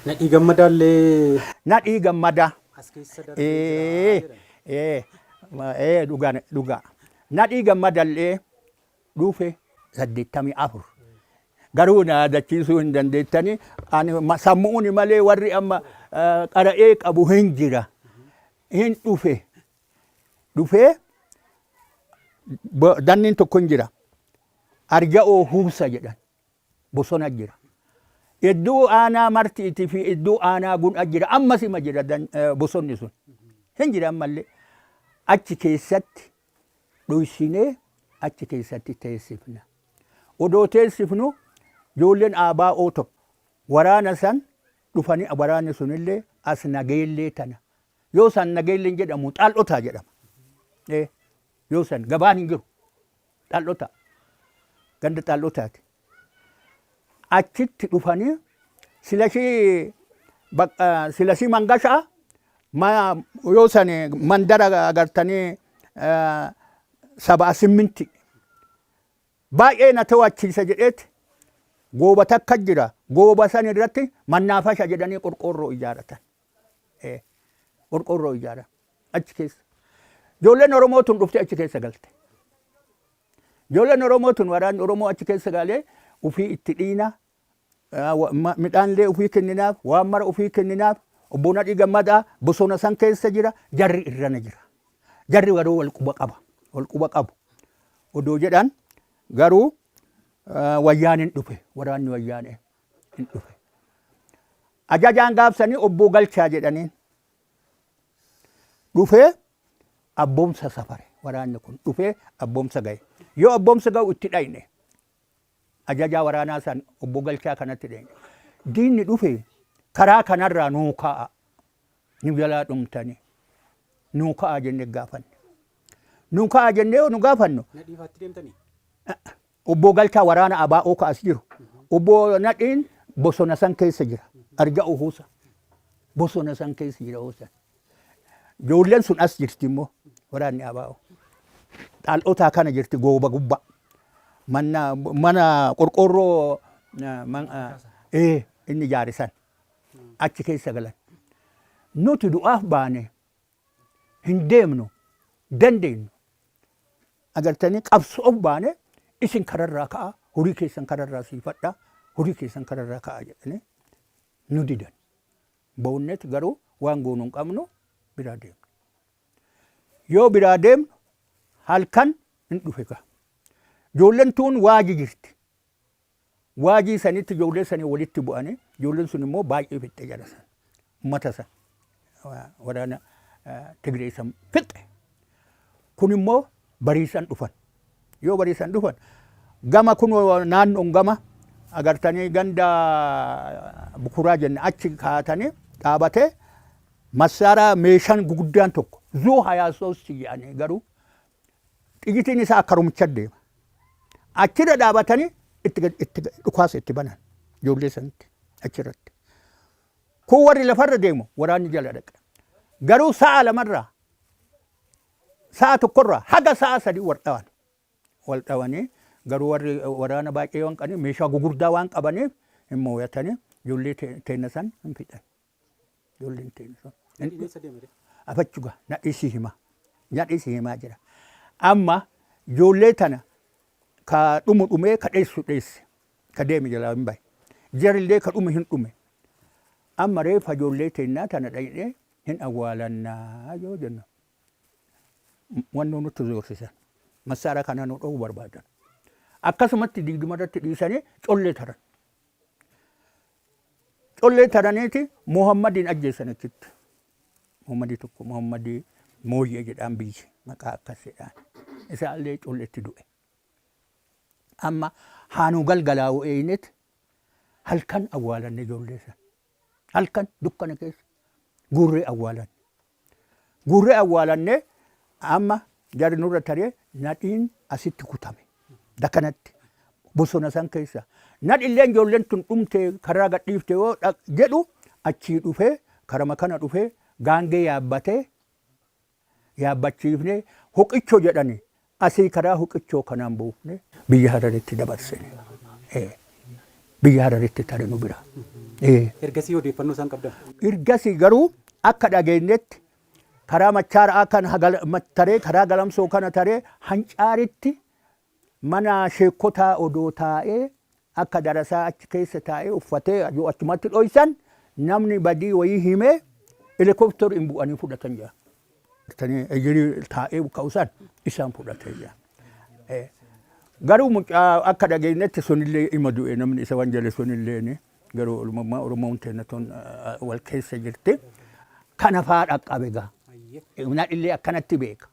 Nadhii gammadaallee. Nadhii gammadaa. As keessa darbee dhugaa. Nadhii gammadaallee dhufe 84. Garuu na dachiisuu hin dandeettanii sammuun malee warri amma qara'ee qabu hin jira. Hin dhufee danniin tokko hin jira. Arja'oo huusa jedhan bosona jira. Iddoo aanaa martiitii fi iddoo aanaa gun'a jira. Ammas ima jira bosonni sun. Hin jira ammallee. Achi keessatti dhuysinee achi keessatti teessifna. Odoo teessifnu ijoolleen ABO tokko waraana san dhufanii waraanni sunillee as nageellee tana. Yoo san nageelleen jedhamu xaal'otaa jedhama. Yoo san gabaan hin jiru xaal'otaa. Ganda xaal'otaati. Achitti dhufanii silashii mangashaa yoo san mandara agartanii 78 baay'ee na to'achiisa jedheeti gooba takka jira. Gooba san irratti mannaafasha jedhanii qorqoorroo ijaaratan. Qorqoorroo ijaaran achi keessa. Ijoolleen Oromootuun dhufte achi keessa galte. Ijoolleen Oromootuun waraanni Oromoo achi keessa galee ufii itti dhiina midhaanlee ufii kenninaaf waan mara ufii kenninaaf obbo Nadhii Gammadaa bosona san keessa jira. Jarri irrana jira. Jarri garuu wal quba qabu. Odoo jedhan garuu Wayyaaneen dhufe waraanni Wayyaanee hin dhufe. Ajajaan gaafsanii obbo Galchaa jedhaniin dhufee abboomsa safare. Waraanni kun dhufee abboomsa gahe. Yoo abboomsa gahu itti dhayne ajajaa waraanaa san obbo Galchaa kanatti dhayne. Diinni dhufe karaa kanarraa nuu ka'a. Nu jalaa dhumtanii nuu ka'a jennee gaafanne. Nuu ka'a jennee nu gaafannu. Nadhiifaatti deemtanii? Obbo Galchaa waraana ABO ka'as jiru. Obbo Nadhiin bosona san keessa jira. Arja'oo huusa. Bosona san keessa jira hoosan. Ijoolleen sun as jirti immoo waraanni ABO. Xaal'otaa kana jirti gooba gubbaa. Mana qorqoorroo inni ijaarisan achi keessa galan. Nuti du'aaf baane hin deemnu dandeenyu. Agartanii qabsoof baane isin kararraa ka'a horii keessan kararraa siifadha horii keessan kararraa ka'a jedhanii nu didan. Boonnet garuu waan goonuu hin qabnu biraa deemnu. Yoo biraa deemnu halkan hin dhufe ka. Ijoolleen tuun waajii jirti. Waajii sanitti ijoollee sanii walitti bu'anii ijoolleen sun immoo baay'ee fixxe jala san. Uummata san waraana Tigree san fixxe. Kun immoo bariisan dhufan. Yoo bariisan dhufan gama kun naannoon gama agartanii ganda bukuraa jenne achi kaatanii dhaabatee masaaraa meeshaan guguddaan tokko zoo 23 jedhanii garuu xiyyitiin isaa akka rumicha deema. Achirra dhaabatanii itti dhukaasa itti banan ijoollee sanitti achirratti. Kun warri lafarra deemu waraanni jala dhaqa. Garuu sa'a lamarraa sa'a tokkorraa haga sa'a sadii wal dhawanii garuu warri waraana baay'ee waan qabaniif meeshaa gugurdaa waan qabaniif hin moo'atanii ijoollee teenya san hin fixan. Ijoolleen teenya san. Afachuga nadhiisii himaa jira. Amma ijoollee tana ka dhumee ka dheesse ka deeme jalaa hin bahe. Jarillee ka dhume hin dhume. Amma reefa ijoollee teenyaa tana dhayinee hin awwaalannaa yoo jennu. Wanni nutti zoorsisan. Masaaraa kana nu dhowwuu barbaadan. Akkasumatti digduma irratti dhiisanii collee taran. Collee taraniiti Muhammadiin ajjeesan achitti. Muhammadii tokko Muhammadii Mooyyee jedhaan biyyi maqaa akkas jedhaan. Isaallee colleetti du'e. Amma haanuu galgalaa'u eenyeti halkan awwaalanne ijoollee san. Halkan dukkana keessa guurree awwaalanne. Guurree awwaalanne amma jarri nurra taree nadhiin asitti kutame. Dakanatti bosona san keessa. Nadhilleen ijoolleen tun dhumtee karaa gadhiifte yoo jedhu achii dhufee karama kana dhufee gaangee yaabbachiifne huqichoo jedhani asii karaa huqichoo kanaan buufne biyya Hararitti dabarsine. biyya Hararitti tare nu bira. Ergasii odeeffannoo isaan qabdan. Ergasii garuu akka dhageenyetti karaa machaaraa kan taree karaa galamsoo kana taree hancaaritti mana sheekotaa odoo taa'ee akka darasaa achi keessa taa'ee uffatee yoo achumatti dhoysan namni badii wayii himee helikopter hin bu'anii fudhatan jira. Ejjirii taa'ee ka'usan isaan fudhatee jira. Garuu mucaa akka dhageenyetti sunillee ima du'e namni isa wanjale sunillee garuu Oromoon teenatoon wal keessa jirti. Kana fa'aa dhaqqabe gaa. Illee akkanatti beeka.